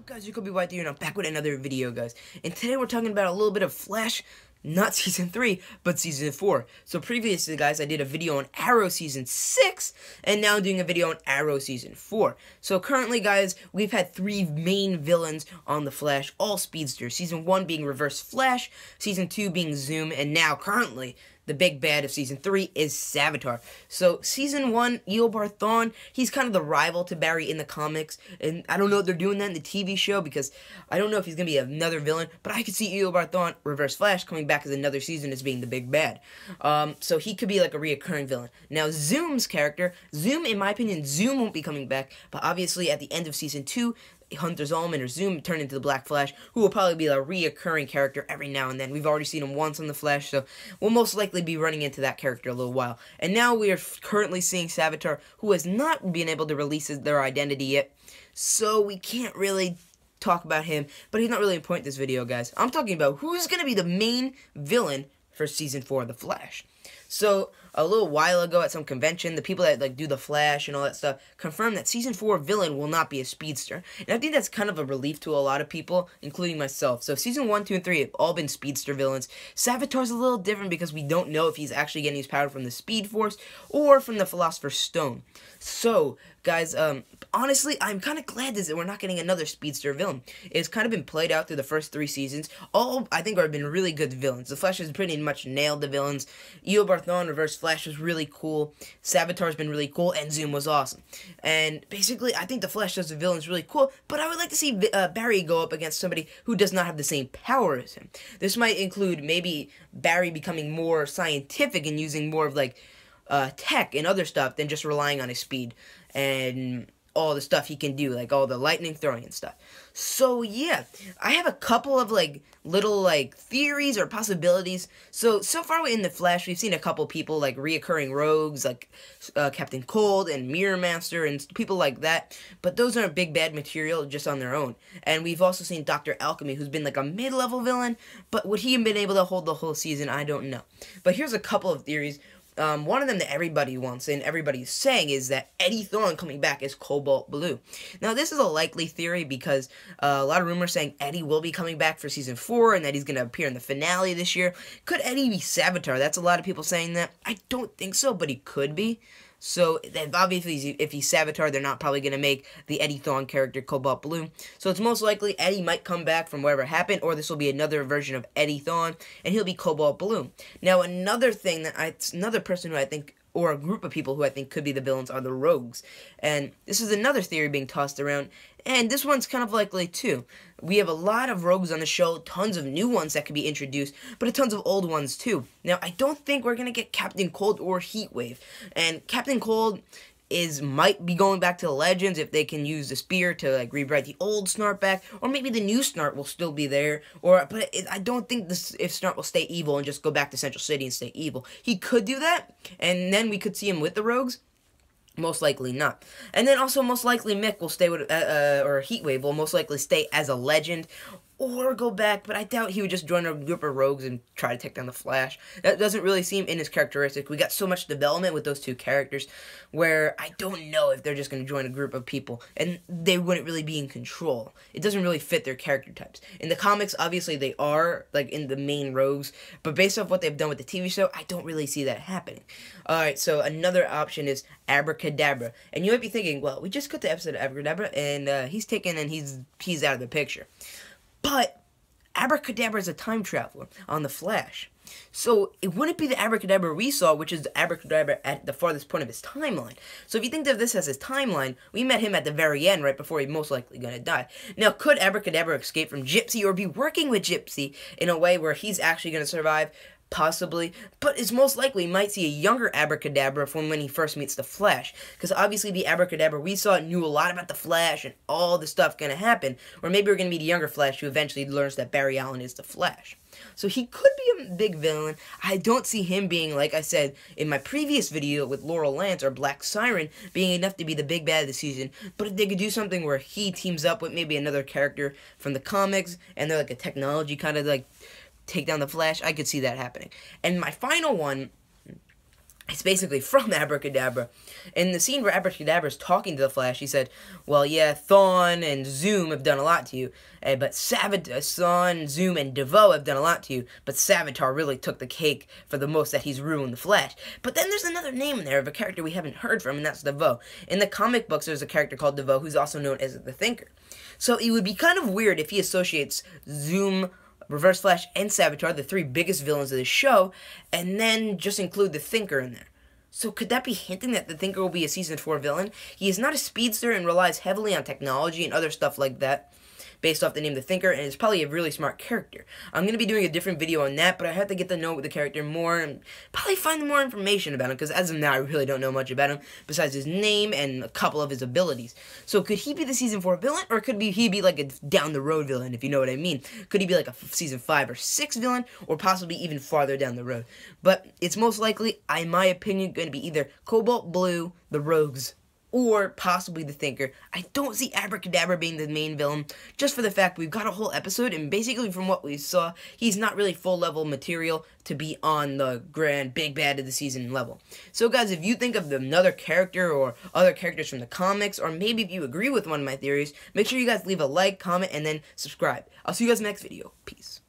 up, guys? It's Kobe White here, and I'm back with another video, guys. And today we're talking about a little bit of Flash, not Season 3, but Season 4. So previously, guys, I did a video on Arrow Season 6, and now I'm doing a video on Arrow Season 4. So currently, guys, we've had 3 main villains on The Flash, all speedsters. Season 1 being Reverse Flash, Season 2 being Zoom, and now, currently, the big bad of Season 3 is Savitar. So, Season 1, Eobard Thawne, he's kind of the rival to Barry in the comics. And I don't know if they're doing that in the TV show, because I don't know if he's going to be another villain. But I could see Eobard Thawne, Reverse Flash, coming back as another season as being the big bad. So he could be like a reoccurring villain. Now, Zoom's character, Zoom, in my opinion, Zoom won't be coming back. But obviously, at the end of Season 2, Hunter Zolomon or Zoom turned into the Black Flash, who will probably be a reoccurring character every now and then. We've already seen him once on The Flash, so we'll most likely be running into that character a little while. And now we are currently seeing Savitar, who has not been able to release their identity yet, so we can't really talk about him, but he's not really important in this video, guys. I'm talking about who's going to be the main villain for Season 4 of The Flash. So, a little while ago at some convention, the people that do The Flash and all that stuff confirmed that Season 4 villain will not be a speedster. And I think that's kind of a relief to a lot of people, including myself. So Season 1, 2, and 3 have all been speedster villains. Savitar's a little different because we don't know if he's actually getting his power from the Speed Force or from the Philosopher's Stone. So, guys, honestly, I'm kind of glad that we're not getting another speedster villain. It's kind of been played out through the first 3 seasons. All, I think, have been really good villains. The Flash has pretty much nailed the villains. Eobard Thawne, Reverse Flash was really cool. Savitar's been really cool, and Zoom was awesome. And basically, I think the Flash does the villains really cool, but I would like to see Barry go up against somebody who does not have the same power as him. This might include maybe Barry becoming more scientific and using more of, like, tech and other stuff than just relying on his speed and all the stuff he can do, like all the lightning throwing and stuff. So yeah, I have a couple of like little like theories or possibilities. So far in The Flash, we've seen a couple people like reoccurring rogues like Captain Cold and Mirror Master and people like that, but those aren't big bad material just on their own. And we've also seen Dr. Alchemy, who's been like a mid-level villain, but would he have been able to hold the whole season? I don't know. But here's a couple of theories. One of them that everybody wants and everybody's saying is that Eddie Thawne coming back as Cobalt Blue. Now, this is a likely theory because a lot of rumors saying Eddie will be coming back for Season 4 and that he's going to appear in the finale this year. Could Eddie be Savitar? That's a lot of people saying that. I don't think so, but he could be. So, obviously, if he's Savitar, they're not probably going to make the Eddie Thawne character Cobalt Blue. So, it's most likely Eddie might come back from wherever happened, or this will be another version of Eddie Thawne, and he'll be Cobalt Blue. Now, another person who I think, or a group of people who I think could be the villains are the Rogues. And this is another theory being tossed around, and this one's kind of likely too. We have a lot of Rogues on the show, tons of new ones that could be introduced, but tons of old ones too. Now, I don't think we're going to get Captain Cold or Heatwave, and Captain Cold might be going back to the Legends if they can use the spear to like rewrite the old Snart back, or maybe the new Snart will still be there, but I don't think if Snart will stay evil and just go back to Central City and stay evil. He could do that, and then we could see him with the Rogues. Most likely not. And then also most likely Mick will stay with, or Heatwave will most likely stay as a Legend, or go back, but I doubt he would just join a group of Rogues and try to take down the Flash. That doesn't really seem in his characteristic. We got so much development with those two characters where I don't know if they're just going to join a group of people, and they wouldn't really be in control. It doesn't really fit their character types. In the comics, obviously, they are, like, in the main Rogues, but based off what they've done with the TV show, I don't really see that happening. Alright, so another option is Abracadabra. And you might be thinking, well, we just cut the episode of Abracadabra, and he's taken and he's out of the picture. But Abracadabra is a time traveler on The Flash. So it wouldn't be the Abracadabra we saw, which is the Abracadabra at the farthest point of his timeline. So if you think of this as his timeline, we met him at the very end, right before he's most likely going to die. Now, could Abracadabra escape from Gypsy or be working with Gypsy in a way where he's actually going to survive? Possibly, but it's most likely we might see a younger Abracadabra from when he first meets the Flash, because obviously the Abracadabra we saw knew a lot about the Flash and all the stuff going to happen, or maybe we're going to meet a younger Flash who eventually learns that Barry Allen is the Flash. So he could be a big villain. I don't see him being, like I said in my previous video with Laurel Lance or Black Siren, being enough to be the big bad of the season, but if they could do something where he teams up with maybe another character from the comics, and they're like a technology kind of like take down the Flash, I could see that happening. And my final one It's basically from Abracadabra. In the scene where Abracadabra is talking to the Flash, he said, well, yeah, Thawne and Zoom have done a lot to you, but Thawne, Zoom, and DeVoe have done a lot to you, but Savitar really took the cake for the most that he's ruined the Flash. But then there's another name in there of a character we haven't heard from, and that's DeVoe. In the comic books, there's a character called DeVoe who's also known as the Thinker. So it would be kind of weird if he associates Zoom, Reverse Flash, and Savitar, the three biggest villains of the show, and then just include the Thinker in there. So could that be hinting that the Thinker will be a Season 4 villain? He is not a speedster and relies heavily on technology and other stuff like that, based off the name The Thinker, and is probably a really smart character. I'm going to be doing a different video on that, but I have to get to know the character more and probably find more information about him, because as of now, I really don't know much about him, besides his name and a couple of his abilities. So could he be the Season 4 villain, or could he be like a down-the-road villain, if you know what I mean? Could he be like a Season 5 or 6 villain, or possibly even farther down the road? But it's most likely, in my opinion, going to be either Cobalt Blue, the Rogues, or possibly the Thinker. I don't see Abracadabra being the main villain, just for the fact we've got a whole episode, and basically from what we saw, he's not really full-level material to be on the grand big bad of the season level. So guys, if you think of another character or other characters from the comics, or maybe if you agree with one of my theories, make sure you guys leave a like, comment, and then subscribe. I'll see you guys in the next video. Peace.